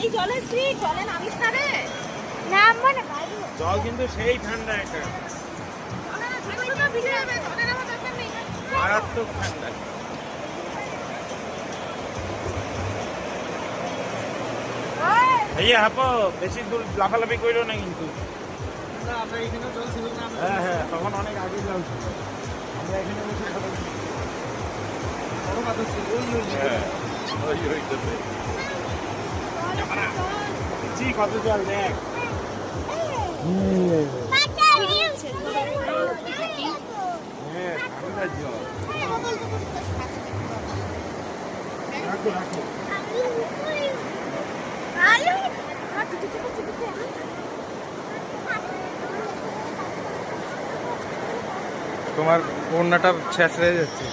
এই জলে জলে নামিস না রে। নামবো না জল কিন্তু সেই ঠান্ডা একটা মারাত্মক ঠান্ডা। ভাইয়া হাপো বেশি দূর লাফালাফি করলো না কিন্তু। হ্যাঁ হ্যাঁ তখন অনেক আগে জল ছিল, আমরা এখানে বসে কত জল দেখ। হ্যাঁ ঠান্ডা জল। রাখো রাখো। তোমার ওড়নাটা ছেঁচড়ে যাচ্ছে।